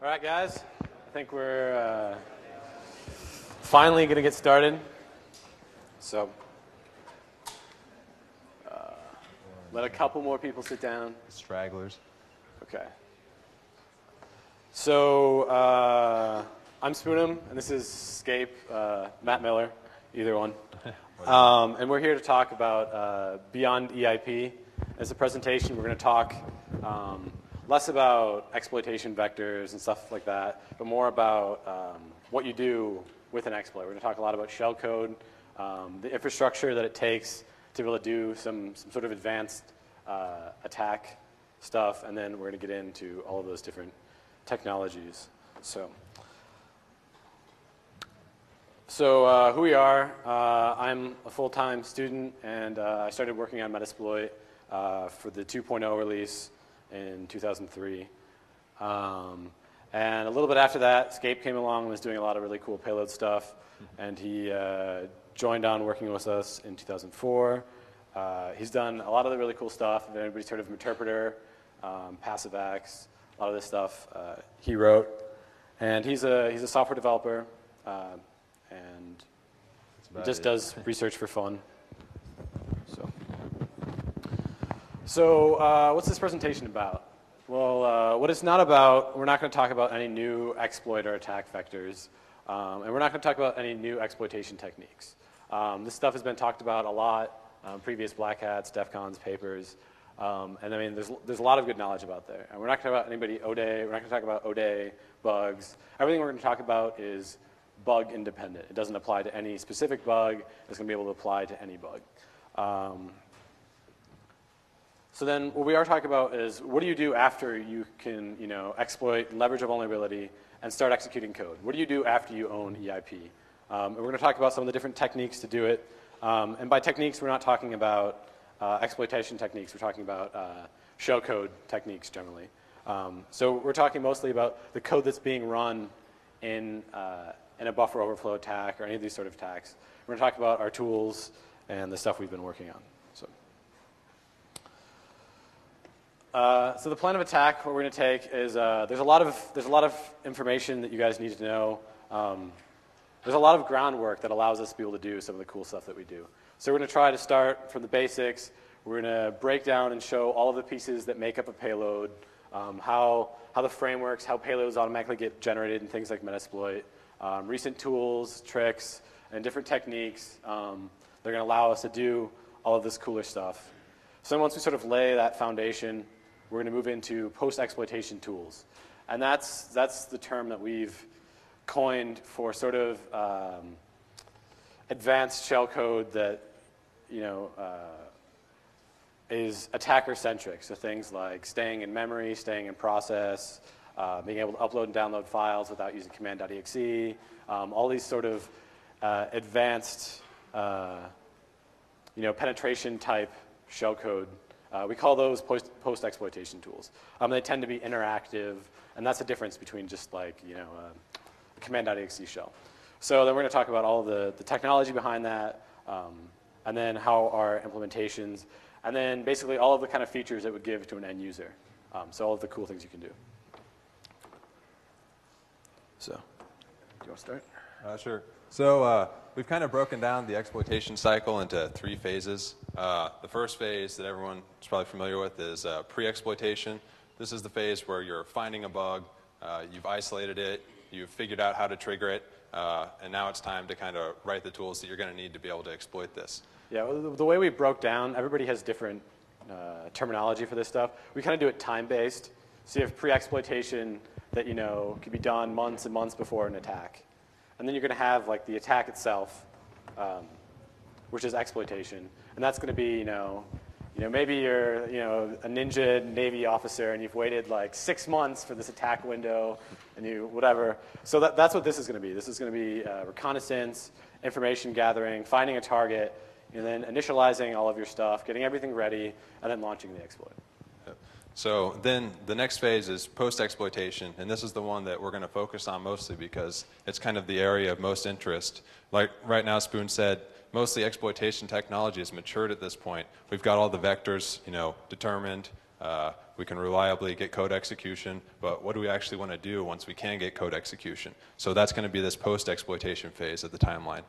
All right, guys. I think we're finally going to get started. So let a couple more people sit down. Stragglers. Okay. So I'm Spoonum, and this is Scape, Matt Miller, either one. And we're here to talk about Beyond EIP. As a presentation, we're going to talk less about exploitation vectors and stuff like that, but more about what you do with an exploit. We're going to talk a lot about shellcode, the infrastructure that it takes to be able to do some sort of advanced attack stuff, and then we're going to get into all of those different technologies. So who we are, I'm a full-time student, and I started working on Metasploit for the 2.0 release in 2003. And a little bit after that, Scape came along and was doing a lot of really cool payload stuff, and he joined on working with us in 2004. He's done a lot of the really cool stuff. If anybody's heard of Interpreter, PassiveX, a lot of this stuff he wrote. And he's a software developer, and just does research for fun. So what's this presentation about? Well, what it's not about, we're not going to talk about any new exploit or attack vectors, and we're not going to talk about any new exploitation techniques. This stuff has been talked about a lot, previous Black Hats, DEF CON's papers, and I mean, there's a lot of good knowledge about there. And we're not going to talk about anybody ODay, we're not going to talk about ODay, bugs. Everything we're going to talk about is bug independent. It doesn't apply to any specific bug. It's going to be able to apply to any bug. So then what we are talking about is what do you do after you can exploit and leverage a vulnerability and start executing code? What do you do after you own EIP? And we're going to talk about some of the different techniques to do it. And by techniques, we're not talking about exploitation techniques. We're talking about shellcode techniques generally. So we're talking mostly about the code that's being run in a buffer overflow attack or any of these sort of attacks. We're going to talk about our tools and the stuff we've been working on. So the plan of attack, what we're going to take is there's a lot of information that you guys need to know. There's a lot of groundwork that allows us to be able to do some of the cool stuff that we do. So we're going to try to start from the basics. We're going to break down and show all of the pieces that make up a payload, how the frameworks, how payloads automatically get generated and things like Metasploit, recent tools, tricks, and different techniques. They're going to allow us to do all of this cooler stuff. So then once we sort of lay that foundation, we're going to move into post-exploitation tools. And that's the term that we've coined for sort of advanced shellcode that is attacker-centric. So things like staying in memory, staying in process, being able to upload and download files without using command.exe, all these sort of advanced penetration-type shellcode. We call those post-exploitation tools. They tend to be interactive, and that's the difference between just like a command.exe shell. So then we're going to talk about all of the technology behind that, and then how our implementations, and then basically all of the kind of features it would give to an end user. So all of the cool things you can do. So, do you want to start? Sure. So we've kind of broken down the exploitation cycle into 3 phases. The first phase that everyone is probably familiar with is pre-exploitation. This is the phase where you're finding a bug, you've isolated it, you've figured out how to trigger it, and now it's time to kind of write the tools that you're going to need to be able to exploit this. Yeah, the way we broke down, everybody has different terminology for this stuff. We kind of do it time-based. So you have pre-exploitation that could be done months and months before an attack. And then you're going to have like the attack itself, which is exploitation, and that's going to be maybe you're a ninja Navy officer and you've waited like 6 months for this attack window, and you whatever. So that's what this is going to be. This is going to be reconnaissance, information gathering, finding a target, and then initializing all of your stuff, getting everything ready, and then launching the exploit. So then the next phase is post-exploitation, and this is the one that we're going to focus on mostly because it's kind of the area of most interest. Like right now, Spoon said, mostly exploitation technology is matured at this point. We've got all the vectors, determined. We can reliably get code execution, but what do we actually want to do once we can get code execution? So that's going to be this post-exploitation phase of the timeline.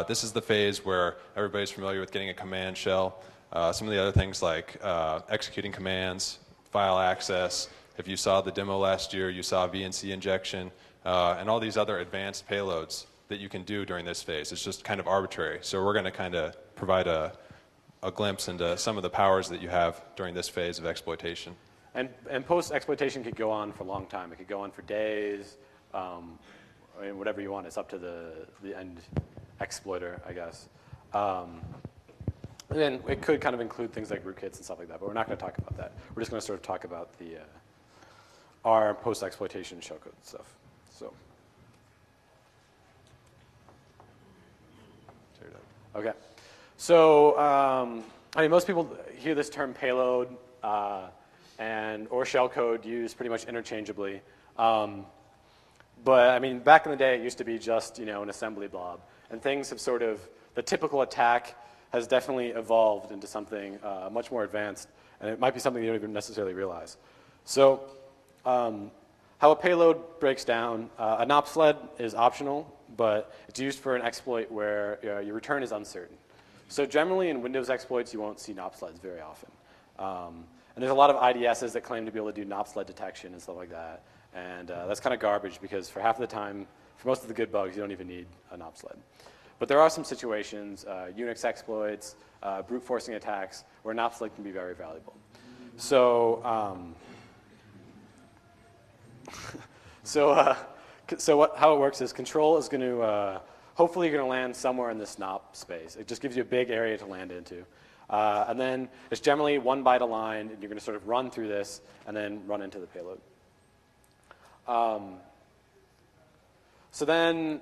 This is the phase where everybody's familiar with getting a command shell. Some of the other things like executing commands, file access. If you saw the demo last year, you saw VNC injection, and all these other advanced payloads that you can do during this phase. It's just kind of arbitrary. So we're going to kind of provide a glimpse into some of the powers that you have during this phase of exploitation. And post-exploitation could go on for a long time. It could go on for days, I mean, whatever you want. It's up to the end exploiter, I guess. And then it could kind of include things like rootkits and stuff like that, but we're not going to talk about that. We're just going to sort of talk about our post-exploitation shellcode stuff. So. Okay. So, I mean, most people hear this term payload or shellcode used pretty much interchangeably. But, I mean, back in the day, it used to be just, an assembly blob. And things have sort of, the typical attack has definitely evolved into something much more advanced. And it might be something you don't even necessarily realize. So, how a payload breaks down, a NOP sled is optional, but it's used for an exploit where your return is uncertain. So generally in Windows exploits, you won't see NOP sleds very often. And there's a lot of IDSs that claim to be able to do NOP sled detection and stuff like that. And that's kind of garbage because for half of the time, for most of the good bugs, you don't even need a NOP sled. But there are some situations, Unix exploits, brute forcing attacks, where NOP sled can be very valuable. So, how it works is control is going to, hopefully you're going to land somewhere in this NOP space. It just gives you a big area to land into. And then it's generally 1 byte a line, and you're going to sort of run through this and then run into the payload. So then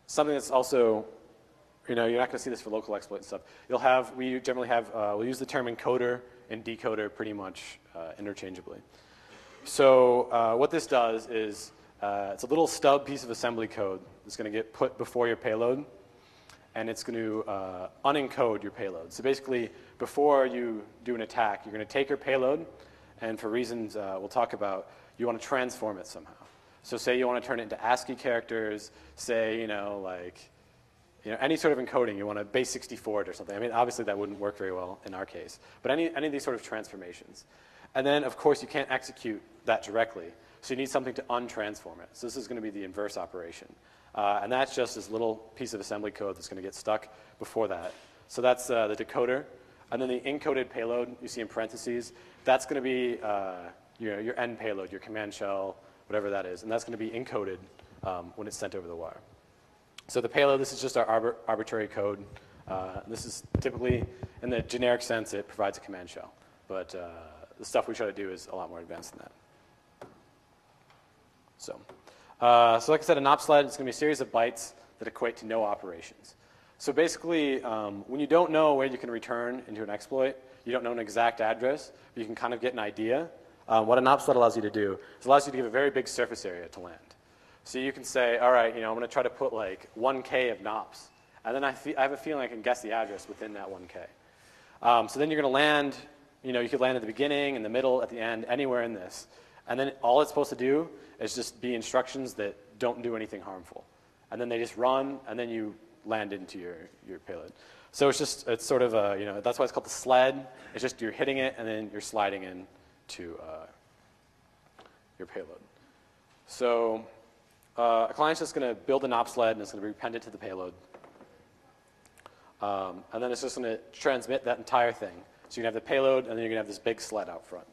something that's also, you're not going to see this for local exploit and stuff. We generally have, we'll use the term encoder and decoder pretty much interchangeably. So what this does is it's a little stub piece of assembly code that's going to get put before your payload, and it's going to unencode your payload. So basically, before you do an attack, you're going to take your payload, and for reasons we'll talk about, you want to transform it somehow. So say you want to turn it into ASCII characters, say, any sort of encoding, you want to base 64 it or something. I mean, obviously that wouldn't work very well in our case, but any of these sort of transformations. And then, of course, you can't execute that directly. So you need something to untransform it. So this is going to be the inverse operation. And that's just this little piece of assembly code that's going to get stuck before that. So that's the decoder. And then the encoded payload you see in parentheses, that's going to be your end payload, your command shell, whatever that is. And that's going to be encoded when it's sent over the wire. So the payload, this is just our arbitrary code. This is typically, in the generic sense, it provides a command shell. But the stuff we try to do is a lot more advanced than that. So like I said, a NOP sled is going to be a series of bytes that equate to no operations. So basically, when you don't know where you can return into an exploit, you don't know an exact address, but you can kind of get an idea. What a NOP sled allows you to do is it allows you to give a very big surface area to land. So you can say, all right, I'm going to try to put like 1K of NOPs. And then I have a feeling I can guess the address within that 1K. So then you're going to land, you could land at the beginning, in the middle, at the end, anywhere in this. And then all it's supposed to do is just be instructions that don't do anything harmful. And then they just run, and then you land into your payload. So it's sort of that's why it's called the sled. It's just you're hitting it, and then you're sliding in to your payload. So a client's just going to build a NOP sled, and it's going to be appended to the payload. And then it's just going to transmit that entire thing. So you're going to have the payload, and then you're going to have this big sled out front.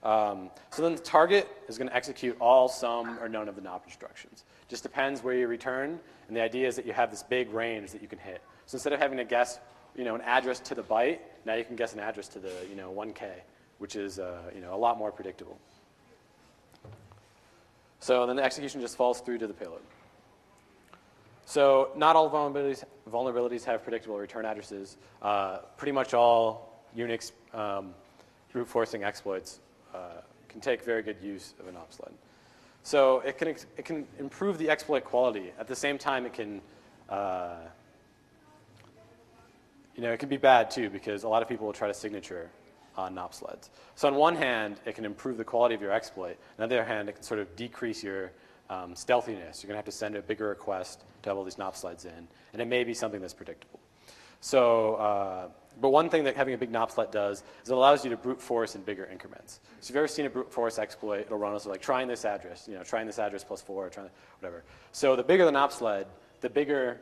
So then the target is going to execute all, some, or none of the NOP instructions. Just depends where you return, and the idea is that you have this big range that you can hit. So instead of having to guess, an address to the byte, now you can guess an address to the, 1K, which is, a lot more predictable. So then the execution just falls through to the payload. So not all vulnerabilities have predictable return addresses. Pretty much all Unix brute forcing exploits can take very good use of an op sled. So it can improve the exploit quality. At the same time, it can it can be bad too, because a lot of people will try to signature on NOP sleds. So on one hand, it can improve the quality of your exploit. On the other hand, it can sort of decrease your stealthiness. You're going to have to send a bigger request to have all these NOP sleds in, and it may be something that's predictable. So, but one thing that having a big NOP sled does is it allows you to brute force in bigger increments. So if you've ever seen a brute force exploit, it'll run us like trying this address, trying this address plus 4, trying whatever. So the bigger the NOP sled, the bigger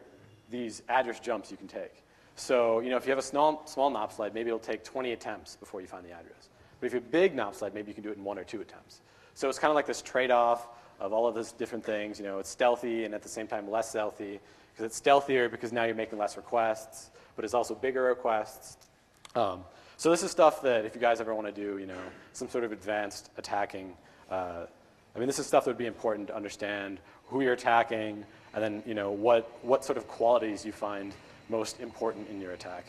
these address jumps you can take. So, if you have a small NOP sled, maybe it'll take 20 attempts before you find the address. But if you have a big NOP sled, maybe you can do it in 1 or 2 attempts. So it's kind of like this trade-off of all of those different things. It's stealthy and at the same time less stealthy, because it's stealthier because now you're making less requests, but it's also bigger requests. So this is stuff that if you guys ever want to do, some sort of advanced attacking, this is stuff that would be important to understand who you're attacking, and then what sort of qualities you find most important in your attack.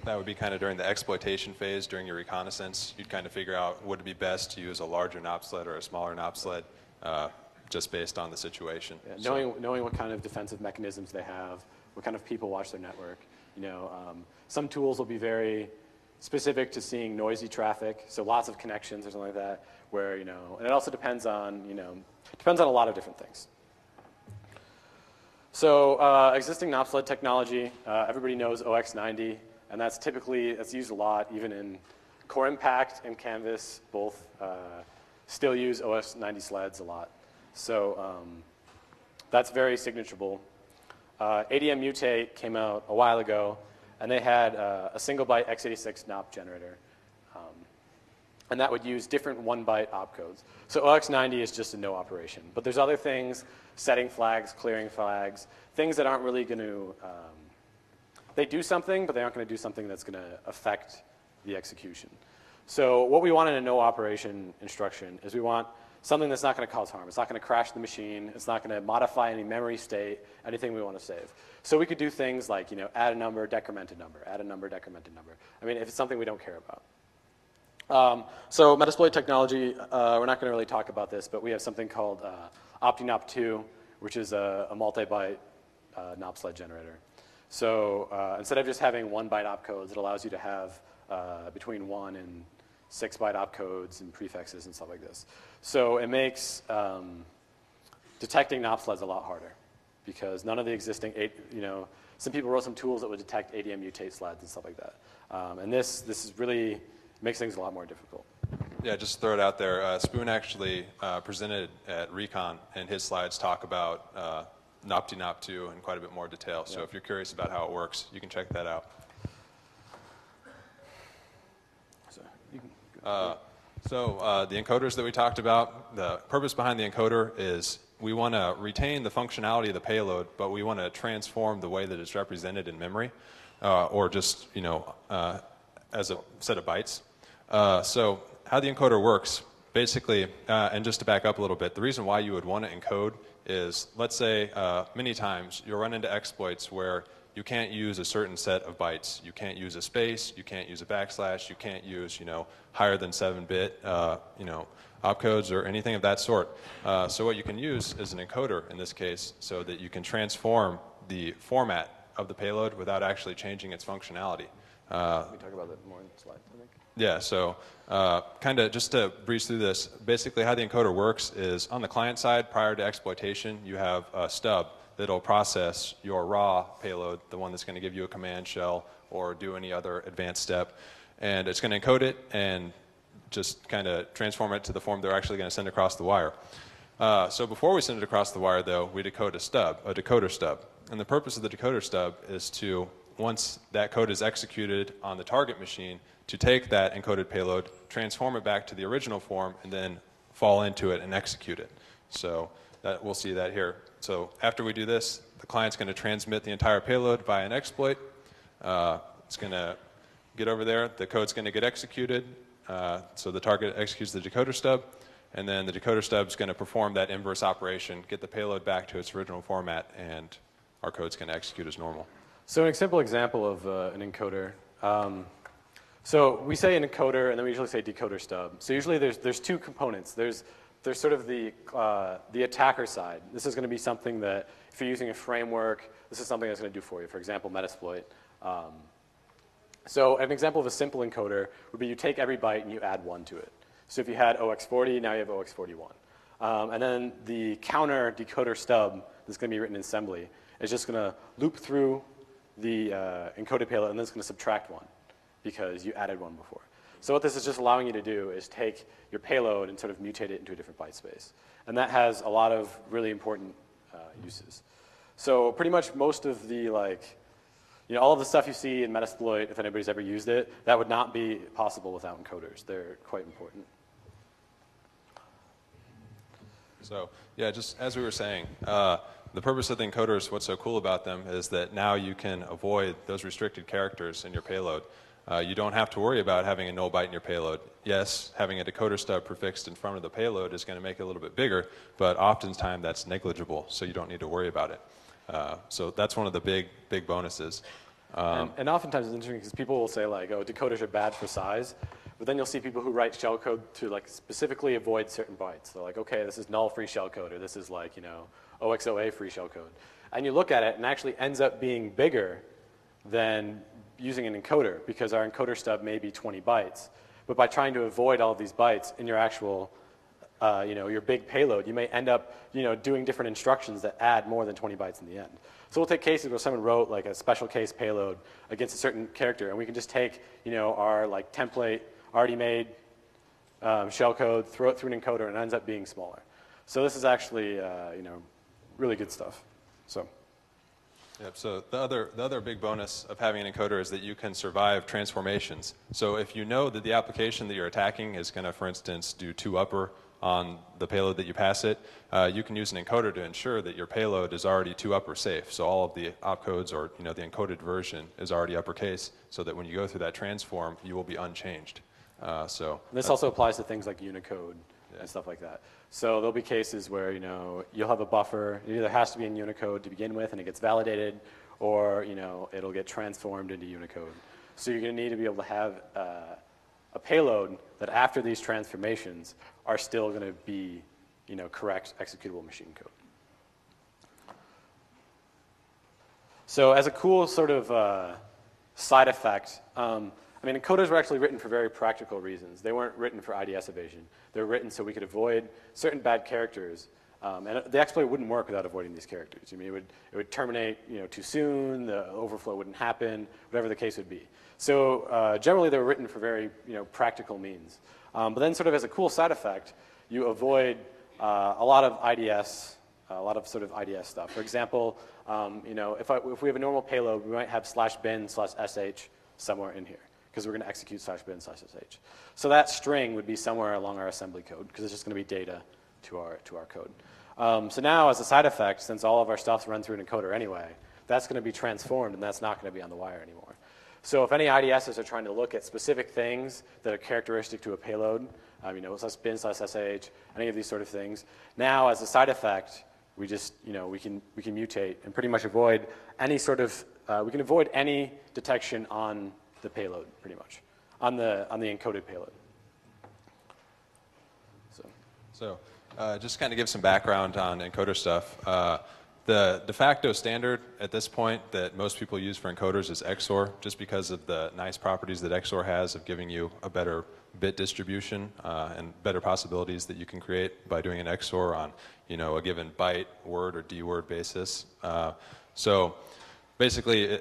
That would be kind of during the exploitation phase, during your reconnaissance. You'd kind of figure out would it be best to use a larger NOP sled or a smaller NOP sled, just based on the situation. Yeah, knowing what kind of defensive mechanisms they have, what kind of people watch their network. Some tools will be very specific to seeing noisy traffic, so lots of connections or something like that, where, and it also depends on, depends on a lot of different things. So existing NOP sled technology, everybody knows OX90, and that's used a lot, even in Core Impact and Canvas, both still use OX90 sleds a lot. So that's very signaturable. ADM Mutate came out a while ago, and they had a single byte x86 NOP generator. And that would use different 1-byte opcodes. So OX90 is just a no operation. But there's other things, setting flags, clearing flags, things that aren't really going to, they do something, but they aren't going to do something that's going to affect the execution. So what we want in a no operation instruction is we want something that's not going to cause harm. It's not going to crash the machine. It's not going to modify any memory state, anything we want to save. So we could do things like, add a number, decrement a number, add a number, decrement a number. If it's something we don't care about. So Metasploit technology, we're not going to really talk about this, but we have something called OptiNOP2, which is a multi-byte NOP sled generator. So instead of just having 1-byte opcodes, it allows you to have between 1 and 6-byte opcodes and prefixes and stuff like this. So it makes detecting NOP sleds a lot harder, because none of the existing, some people wrote some tools that would detect ADM Mutate sleds and stuff like that. And this is really makes things a lot more difficult. Yeah, just throw it out there. Spoon actually presented at Recon, and his slides talk about OptiNOP2 in quite a bit more detail. So if you're curious about how it works, you can check that out. So the encoders that we talked about, the purpose behind the encoder is we want to retain the functionality of the payload, but we want to transform the way that it's represented in memory, or just as a set of bytes. So how the encoder works, basically, and just to back up a little bit, the reason why you would want to encode is, let's say, many times you'll run into exploits where you can't use a certain set of bytes. You can't use a space, you can't use a backslash, you can't use, higher than 7-bit, opcodes or anything of that sort. So what you can use is an encoder in this case, so that you can transform the format of the payload without actually changing its functionality. We talk about that more in the slides, I think. Yeah, so kind of just to breeze through this, basically how the encoder works is on the client side, prior to exploitation, you have a stub that'll process your raw payload, the one that's going to give you a command shell or do any other advanced step. And it's going to encode it and just kind of transform it to the form they're actually going to send across the wire. So before we send it across the wire, though, we decode a decoder stub. And the purpose of the decoder stub is to, once that code is executed on the target machine, to take that encoded payload, transform it back to the original form, and then fall into it and execute it. So we'll see that here. So after we do this, the client's going to transmit the entire payload via an exploit. It's going to get over there. The code's going to get executed. So the target executes the decoder stub, and then the decoder stub is going to perform that inverse operation, get the payload back to its original format, and our code's going to execute as normal. So an simple example of an encoder. So we say an encoder, and then we usually say decoder stub. So usually there's two components. There's sort of the attacker side. This is going to be something that, if you're using a framework, this is something that's going to do for you. For example, Metasploit. So an example of a simple encoder would be you take every byte and you add 1 to it. So if you had OX40, now you have OX41. And then the counter decoder stub that's going to be written in assembly is just going to loop through the encoded payload, and then it's going to subtract 1 because you added 1 before. So what this is just allowing you to do is take your payload and sort of mutate it into a different byte space. And that has a lot of really important uses. So pretty much most of the all of the stuff you see in Metasploit, if anybody's ever used it, that would not be possible without encoders. They're quite important. So yeah, just as we were saying, the purpose of the encoders, what's so cool about them is that now you can avoid those restricted characters in your payload. You don't have to worry about having a null byte in your payload. Yes, having a decoder stub prefixed in front of the payload is going to make it a little bit bigger, but oftentimes that's negligible, so you don't need to worry about it. So that's one of the big bonuses. And oftentimes it's interesting because people will say oh, decoders are bad for size, but then you'll see people who write shellcode to specifically avoid certain bytes. They're like, okay, this is null-free shellcode, or this is OXOA-free shellcode. And you look at it, and it actually ends up being bigger than using an encoder, because our encoder stub may be 20 bytes. But by trying to avoid all of these bytes in your actual your big payload, you may end up, doing different instructions that add more than 20 bytes in the end. So we'll take cases where someone wrote a special case payload against a certain character, and we can just take, our template already made shellcode, throw it through an encoder, and it ends up being smaller. So this is actually, really good stuff. So. Yep, so the other big bonus of having an encoder is that you can survive transformations. So if you know that the application that you're attacking is going to, for instance, do 2-upper on the payload that you pass it, you can use an encoder to ensure that your payload is already 2-upper safe. So all of the opcodes or the encoded version is already uppercase, so that when you go through that transform, you will be unchanged. This also applies to things like Unicode and stuff like that. So there'll be cases where you'll have a buffer. It either has to be in Unicode to begin with, and it gets validated, or it'll get transformed into Unicode. So you're going to need to be able to have a payload that after these transformations are still going to be correct executable machine code. So as a cool sort of side effect, encoders were actually written for very practical reasons. They weren't written for IDS evasion. They were written so we could avoid certain bad characters. And the exploit wouldn't work without avoiding these characters. It would terminate too soon, the overflow wouldn't happen, whatever the case would be. So generally they were written for very practical means. But then sort of as a cool side effect, you avoid a lot of IDS, a lot of sort of IDS stuff. For example, if we have a normal payload, we might have /bin/sh somewhere in here, because we're going to execute /bin/sh. So that string would be somewhere along our assembly code, because it's just going to be data to our code. So now, as a side effect, since all of our stuff's run through an encoder anyway, that's going to be transformed, and that's not going to be on the wire anymore. So if any IDSs are trying to look at specific things that are characteristic to a payload, bin/sh, any of these sort of things, now as a side effect, we just we can mutate and pretty much avoid any sort of we can avoid any detection on the payload, pretty much, on the encoded payload. So just kind of give some background on encoder stuff. The de facto standard at this point that most people use for encoders is XOR, just because of the nice properties that XOR has of giving you a better bit distribution and better possibilities that you can create by doing an XOR on a given byte, word, or D-word basis. So basically,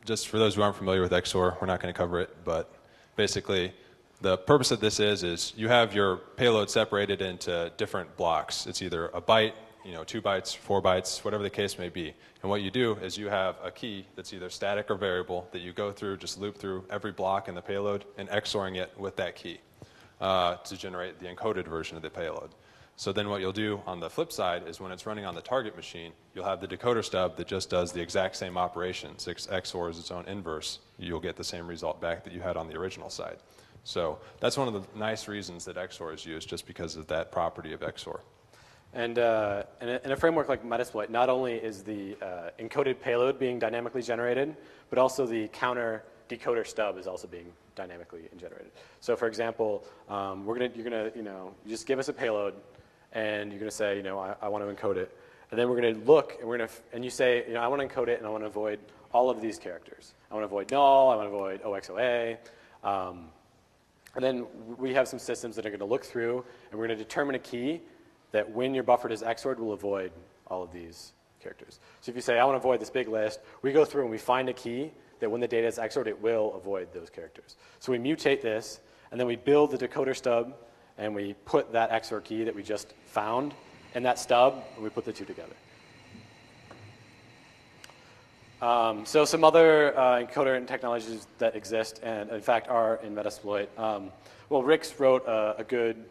just for those who aren't familiar with XOR, we're not going to cover it, but basically the purpose of this is you have your payload separated into different blocks. It's either a byte, 2 bytes, 4 bytes, whatever the case may be. And what you do is you have a key that's either static or variable that you go through, just loop through every block in the payload and XORing it with that key to generate the encoded version of the payload. So then what you'll do on the flip side is when it's running on the target machine, you'll have the decoder stub that just does the exact same operation. So XORs its own inverse. You'll get the same result back that you had on the original side. So that's one of the nice reasons that XOR is used, just because of that property of XOR. And in a framework like Metasploit, not only is the encoded payload being dynamically generated, but also the counter decoder stub is also being dynamically generated. So for example, you just give us a payload, and you're going to say, I want to encode it. And then we're going to look, and you say, I want to encode it, and I want to avoid all of these characters. I want to avoid null, I want to avoid OXOA. And then we have some systems that are going to look through, and we're going to determine a key that when your buffer is XORed will avoid all of these characters. So if you say, I want to avoid this big list, we go through and we find a key that when the data is XORed, it will avoid those characters. So we mutate this, and then we build the decoder stub, and we put that XOR key that we just found in that stub, and we put the two together. So some other encoder technologies that exist, and in fact are in Metasploit. Well, Rix wrote a good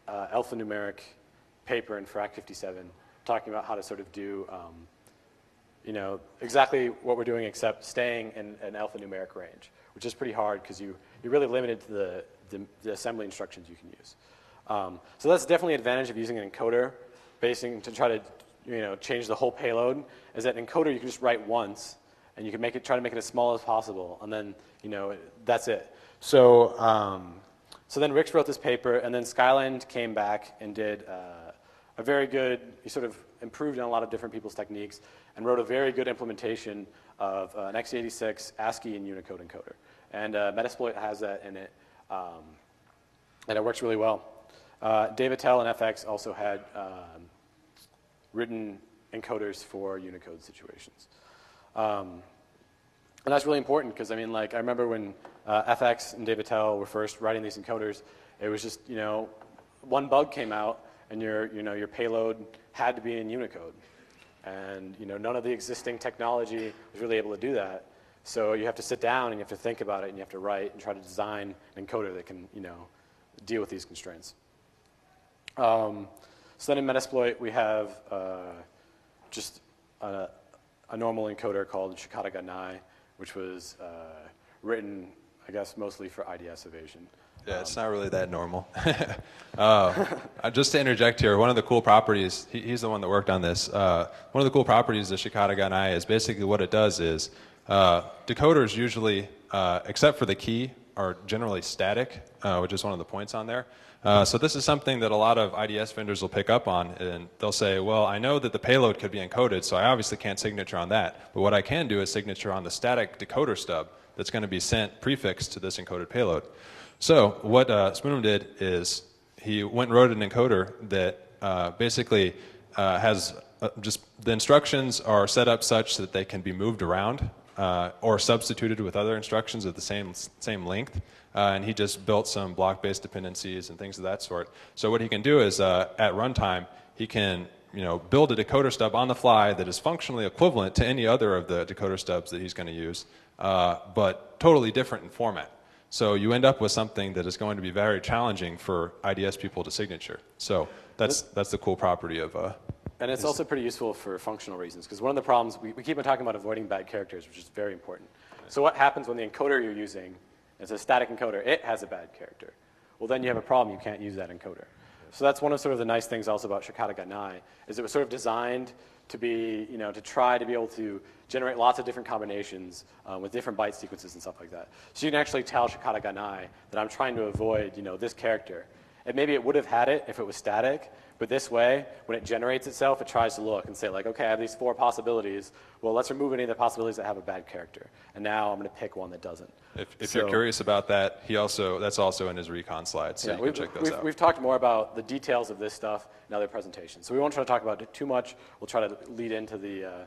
alphanumeric paper in Frac 57 talking about how to sort of do exactly what we're doing except staying in an alphanumeric range, which is pretty hard because you're really limited to the assembly instructions you can use. So that's definitely an advantage of using an encoder to try to change the whole payload, is that an encoder you can just write once, and you can try to make it as small as possible, and then that's it. So so then Rix wrote this paper, and then Skyland came back and did a very good, he sort of improved on a lot of different people's techniques, and wrote a very good implementation of an x86 ASCII and Unicode encoder. And Metasploit has that in it, and it works really well. Davitel and FX also had written encoders for Unicode situations. And that's really important because, I remember when FX and Davitel were first writing these encoders, it was just, one bug came out and your payload had to be in Unicode. And, none of the existing technology was really able to do that. So you have to sit down and you have to think about it and you have to write and try to design an encoder that can, deal with these constraints. So then in Metasploit, we have just a normal encoder called Shikata Ganai, which was written, I guess, mostly for IDS evasion. Yeah, it's not really that normal. Just to interject here, one of the cool properties, he's the one that worked on this, one of the cool properties of Shikata Ganai is basically what it does is decoders usually, except for the key, are generally static, which is one of the points on there. So this is something that a lot of IDS vendors will pick up on, and they'll say, well, I know that the payload could be encoded, so I obviously can't signature on that. But what I can do is signature on the static decoder stub that's going to be sent prefixed to this encoded payload. So what Spoonum did is he went and wrote an encoder that basically has just the instructions are set up such that they can be moved around or substituted with other instructions of the same length. And he just built some block-based dependencies and things of that sort. So what he can do is, at runtime, he can build a decoder stub on the fly that is functionally equivalent to any other of the decoder stubs that he's going to use, but totally different in format. So you end up with something that is going to be very challenging for IDS people to signature. So that's the cool property of. And it's also pretty useful for functional reasons, because one of the problems, we keep on talking about avoiding bad characters, which is very important. So what happens when the encoder you're using is a static encoder, it has a bad character? Well, then you have a problem, you can't use that encoder. So that's one of sort of the nice things also about Shikata Ganai, is it was sort of designed to be, to try to be able to generate lots of different combinations with different byte sequences and stuff like that. So you can actually tell Shikata Ganai that I'm trying to avoid, this character. And maybe it would have had it if it was static, but this way, when it generates itself, it tries to look and say, like, okay, I have these 4 possibilities. Well, let's remove any of the possibilities that have a bad character. And now I'm going to pick one that doesn't. If you're curious about that, that's also in his recon slides, so you can check those out. We've talked more about the details of this stuff in other presentations. So we won't try to talk about it too much. We'll try to lead into the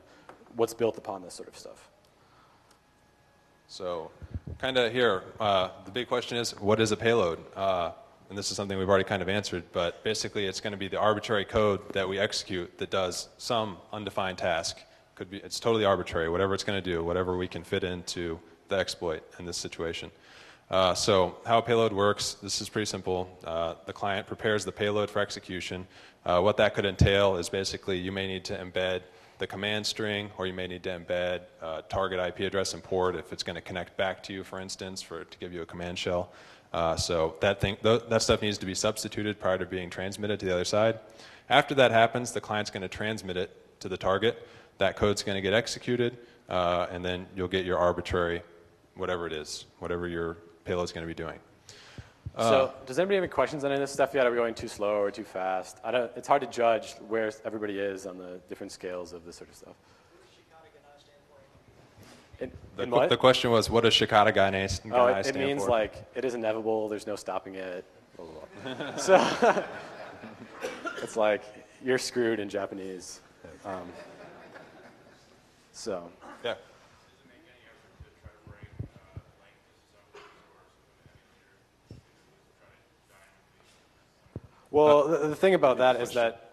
what's built upon this sort of stuff. So kind of here, the big question is, what is a payload? And this is something we've already kind of answered, but basically it's going to be the arbitrary code that we execute that does some undefined task. It's totally arbitrary, whatever it's going to do, whatever we can fit into the exploit in this situation. So how a payload works, this is pretty simple. The client prepares the payload for execution. What that could entail is basically you may need to embed the command string, or you may need to embed target IP address and port if it's going to connect back to you, for instance, to give you a command shell. So that stuff needs to be substituted prior to being transmitted to the other side. After that happens, the client's going to transmit it to the target. That code's going to get executed, and then you'll get your arbitrary, whatever it is, whatever your payload's going to be doing. So does anybody have any questions on any of this stuff yet? Are we going too slow or too fast? It's hard to judge where everybody is on the different scales of this sort of stuff. In what? The question was, what does Shikata Ganai stand for? It means like it is inevitable. There's no stopping it. Blah, blah, blah. So it's like you're screwed in Japanese. So yeah. Well, the thing about that is that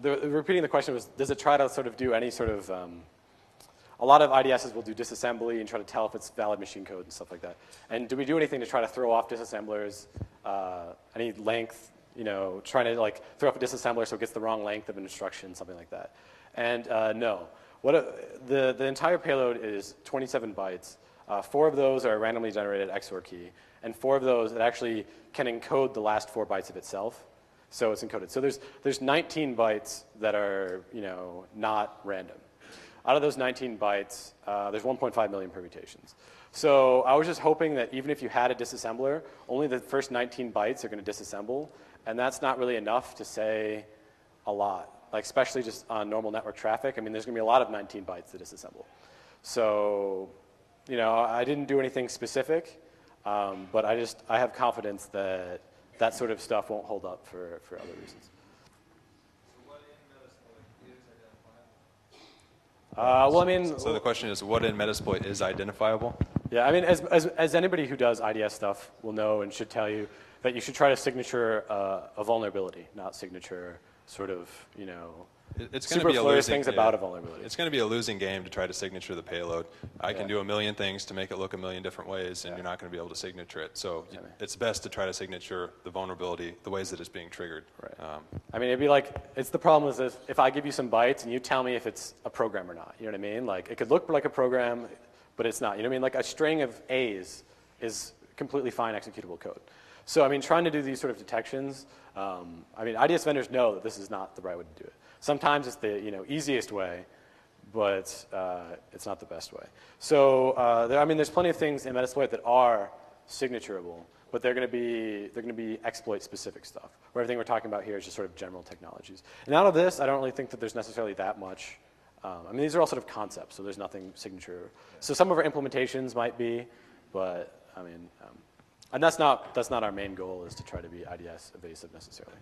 repeating the question was, does it try to sort of do any sort of a lot of IDSs will do disassembly and try to tell if it's valid machine code and stuff like that. And do we do anything to try to throw off disassemblers? Any length, trying to like throw off a disassembler so it gets the wrong length of an instruction, something like that. And no. The entire payload is 27 bytes. 4 of those are a randomly generated XOR key. And 4 of those, it actually can encode the last 4 bytes of itself. So it's encoded. So there's 19 bytes that are not random. Out of those 19 bytes, there's 1.5 million permutations. So I was just hoping that even if you had a disassembler, only the first 19 bytes are going to disassemble, and that's not really enough to say a lot. Like especially just on normal network traffic, I mean, there's going to be a lot of 19 bytes to disassemble. So, I didn't do anything specific, but I have confidence that that sort of stuff won't hold up for other reasons. So the question is, what in Metasploit is identifiable? Yeah, I mean, as anybody who does IDS stuff will know and should tell you that you should try to signature a vulnerability, not signature sort of, it's going to be a losing things about a vulnerability. It's going to be a losing game to try to signature the payload. I can do a million things to make it look a million different ways, and you're not going to be able to signature it. So it's best to try to signature the vulnerability, the ways that it's being triggered. Right. I mean, it'd be like, the problem is if I give you some bytes and you tell me if it's a program or not. You know what I mean? Like, it could look like a program, but it's not. You know what I mean? Like, a string of A's is completely fine executable code. So, I mean, trying to do these sort of detections, I mean, IDS vendors know that this is not the right way to do it. Sometimes it's the easiest way, but it's not the best way. So, I mean, there's plenty of things in Metasploit that are signaturable, but they're going to be exploit-specific stuff. Where everything we're talking about here is just sort of general technologies. And out of this, I don't really think that there's necessarily that much. I mean, these are all sort of concepts, so there's nothing signature. So some of our implementations might be, but I mean, and that's not our main goal, is to try to be IDS evasive necessarily.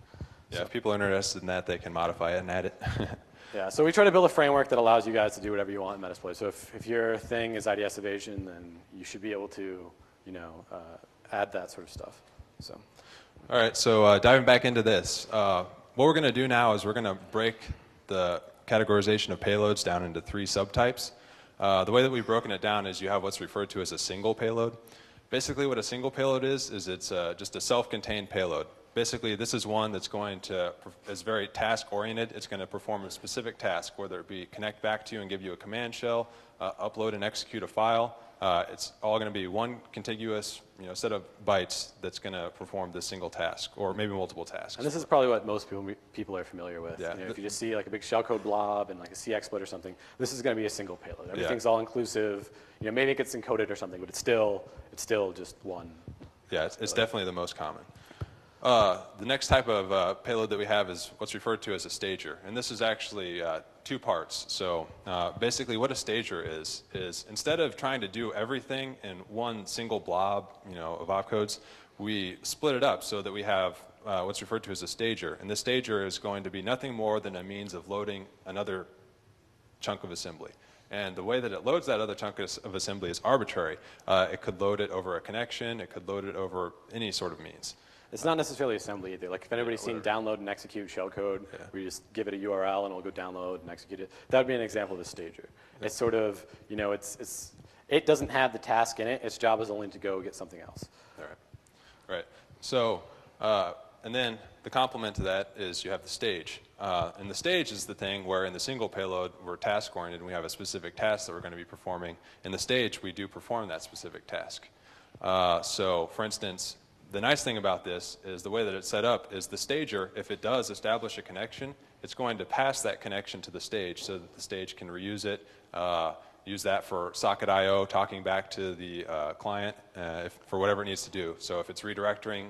Yeah, if people are interested in that, they can modify it and add it. Yeah, so we try to build a framework that allows you guys to do whatever you want in Metasploit. So if your thing is IDS evasion, then you should be able to, add that sort of stuff. So. All right, so diving back into this, what we're going to do now is we're going to break the categorization of payloads down into 3 subtypes. The way that we've broken it down is you have what's referred to as a single payload. Basically, what a single payload is it's just a self-contained payload. Basically, this is one that's is very task-oriented. It's going to perform a specific task, whether it be connect back to you and give you a command shell, upload and execute a file. It's all going to be one contiguous set of bytes that's going to perform this single task, or maybe multiple tasks. And this is probably what most people are familiar with. Yeah. If you just see like a big shellcode blob and like a C exploit or something, this is going to be a single payload. Everything's all inclusive. Maybe it gets encoded or something, but it's still just one. Yeah, it's definitely the most common. The next type of payload that we have is what's referred to as a stager. And this is actually 2 parts. So basically what a stager is instead of trying to do everything in one single blob of opcodes, we split it up so that we have what's referred to as a stager. And the stager is going to be nothing more than a means of loading another chunk of assembly. And the way that it loads that other chunk of assembly is arbitrary. It could load it over a connection. It could load it over any sort of means. It's not necessarily assembly either. Like if anybody's seen download and execute shellcode, where you just give it a URL and it'll go download and execute it, that would be an example of a stager. It's sort of, it doesn't have the task in it. Its job is only to go get something else. All right. Right. So, and then the complement to that is you have the stage. And the stage is the thing where in the single payload we're task-oriented and we have a specific task that we're going to be performing. In the stage, we do perform that specific task. So, for instance, the nice thing about this is the way that it's set up is the stager, if it does establish a connection, it's going to pass that connection to the stage so that the stage can reuse it, use that for socket I/O, talking back to the client for whatever it needs to do. So if it's redirecting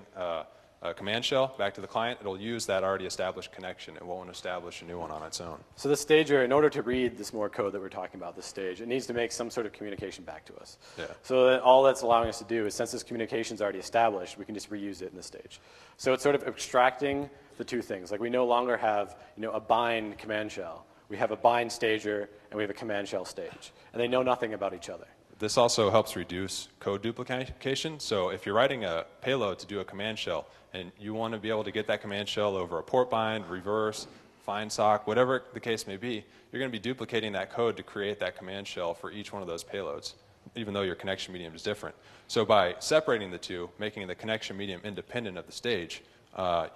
command shell back to the client, it'll use that already established connection. It won't establish a new one on its own. So the stager, in order to read this more code that we're talking about, this stage, it needs to make some sort of communication back to us. Yeah. So that all that's allowing us to do is, since this communication is already established, we can just reuse it in the stage. So it's sort of abstracting the two things. Like we no longer have a bind command shell. We have a bind stager, and we have a command shell stage. And they know nothing about each other. This also helps reduce code duplication. So if you're writing a payload to do a command shell, and you want to be able to get that command shell over a port bind, reverse, find sock, whatever the case may be, you're going to be duplicating that code to create that command shell for each one of those payloads, even though your connection medium is different. So by separating the two, making the connection medium independent of the stage,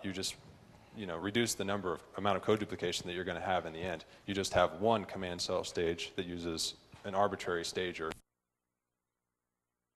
you just reduce the amount of code duplication that you're going to have in the end. You just have one command shell stage that uses an arbitrary stager